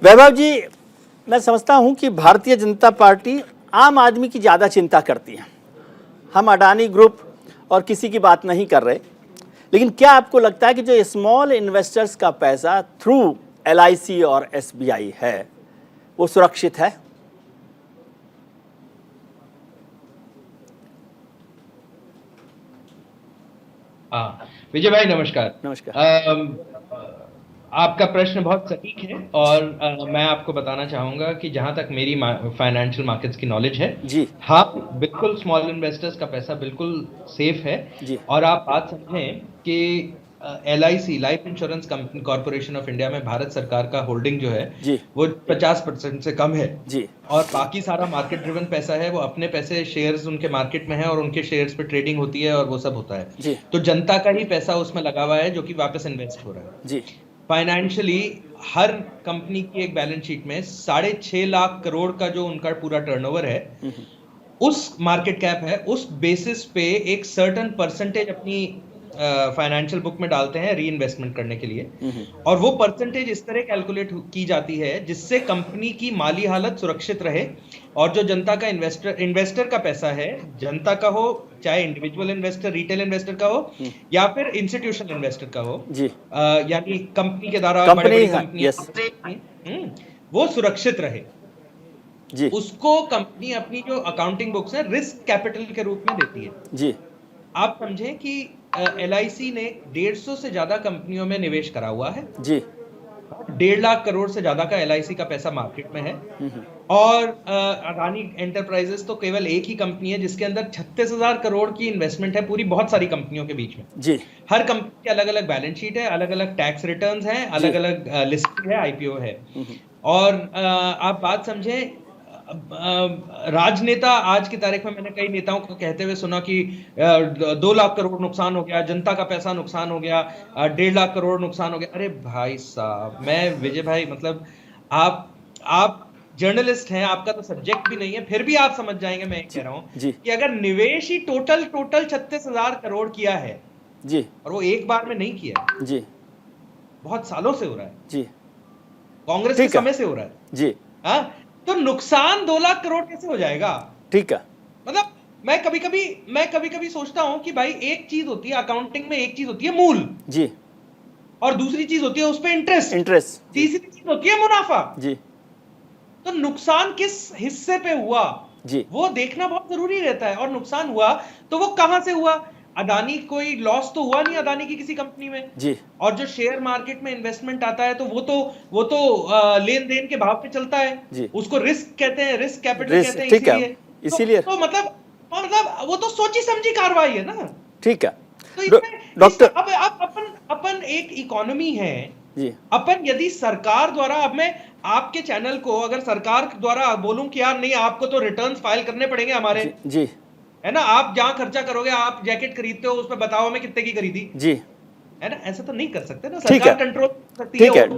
वैभव जी, मैं समझता हूं कि भारतीय जनता पार्टी आम आदमी की ज़्यादा चिंता करती है। हम अडानी ग्रुप और किसी की बात नहीं कर रहे, लेकिन क्या आपको लगता है कि जो स्मॉल इन्वेस्टर्स का पैसा थ्रू LIC और SBI है वो सुरक्षित है? हाँ, विजय भाई नमस्कार। नमस्कार। आपका प्रश्न बहुत सटीक है और मैं आपको बताना चाहूंगा कि जहां तक मेरी फाइनेंशियल मार्केट्स की नॉलेज है, जी हाँ बिल्कुल स्मॉल इन्वेस्टर्स का पैसा बिल्कुल सेफ है। जी और आप बात समझें कि LIC life insurance company corporation of India में भारत सरकार का होल्डिंग जो है जी वो 50% से कम है। जी और बाकी सारा मार्केट ड्रिवन पैसा है, वो अपने पैसे शेयर्स उनके मार्केट में है और उनके शेयर्स पे ट्रेडिंग होती है और वो सब होता है। जी तो जनता का ही पैसा उसमें लगा हुआ है जो कि वापस इन्वेस्ट हो रहा है। जी फाइनेंशियली हर कंपनी की एक बैलेंस शीट में 6.5 लाख करोड़ का जो उनका पूरा टर्नओवर है, उस मार्केट कैप है, उस बेसिस पे एक सर्टेन परसेंटेज अपनी फाइनेंशियल बुक में डालते हैं री इन्वेस्टमेंट करने के लिए। और वो परसेंटेज इस तरह कैलकुलेट की जाती है जिससे कंपनी की माली हालत सुरक्षित रहे और जो जनता का इन्वेस्टर का पैसा है, जनता का हो चाहे इंडिविजुअल इन्वेस्टर रिटेल इन्वेस्टर का हो या फिर इंस्टीट्यूशनल इन्वेस्टर का हो, जी यानी कंपनी के द्वारा कंपनी, बड़ी-बड़ी हाँ, कंपनियां, वो सुरक्षित रहे। जी उसको कंपनी अपनी जो अकाउंटिंग बुक्स है रिस्क कैपिटल के रूप में देती है। जी आप समझें कि LIC ने 150 से ज्यादा कंपनियों में निवेश करा हुआ है। जी 1.5 लाख करोड़ से ज्यादा का LIC का पैसा मार्केट में है। और अडानी एंटरप्राइजेस तो केवल एक ही कंपनी है जिसके अंदर 36,000 करोड़ की इन्वेस्टमेंट है पूरी बहुत सारी कंपनियों के बीच में। जी हर कंपनी की अलग अलग बैलेंस शीट है, अलग अलग टैक्स रिटर्न्स हैं, अलग अलग लिस्टिंग है, IPO है। और आप बात समझें, राजनेता आज की तारीख में मैंने कई नेताओं को कहते हुए सुना कि 2 लाख करोड़ नुकसान हो गया, जनता का पैसा नुकसान हो गया, 1.5 लाख करोड़ नुकसान हो गया। अरे भाई साहब, मैं विजय भाई मतलब आप जर्नलिस्ट हैं, आपका तो सब्जेक्ट भी नहीं है, फिर भी आप समझ जाएंगे मैं कह रहा हूं जी कि अगर निवेश ही टोटल 36,000 करोड़ किया है जी और वो एक बार में नहीं किया है, जी बहुत सालों से हो रहा है, जी कांग्रेस के ठीक है समय से हो रहा है, जी हाँ, तो नुकसान 2 लाख करोड़ कैसे हो जाएगा? ठीक है मतलब मैं कभी कभी सोचता हूं कि भाई एक चीज होती है अकाउंटिंग में, एक चीज होती है मूल जी और दूसरी चीज होती है उस पे इंटरेस्ट, इंटरेस्ट तीसरी चीज होती है मुनाफा। जी तो नुकसान किस हिस्से पे हुआ जी वो देखना बहुत जरूरी रहता है। और नुकसान हुआ तो वो कहां से हुआ? अदानी, कोई लॉस तो हुआ नहीं अदानी की किसी कंपनी में। जी और जो शेयर मार्केट में इन्वेस्टमेंट आता है तो वो तो लेन देन के भाव पे चलता है, जी उसको रिस्क कहते हैं, रिस्क कैपिटल रिस्क, कहते हैं। ठीक है, इसीलिए इसीलिए तो मतलब वो तो सोची समझी कार्रवाई है ना। ठीक है। तो इसमें डॉक्टर अब अपन एक इकोनॉमी है। जी अपन यदि सरकार द्वारा, अब मैं आपके चैनल को अगर सरकार द्वारा बोलूं कि यार नहीं आपको तो रिटर्न्स फाइल करने पड़ेंगे हमारे, जी जी है ना, आप जहां खर्चा करोगे, आप जैकेट खरीदते हो उसमें बताओ हमें कितने की खरीदी, जी है ना, ऐसा तो नहीं कर सकते ना, ठीक है सरकार कंट्रोल कर सकती ठीक है। है।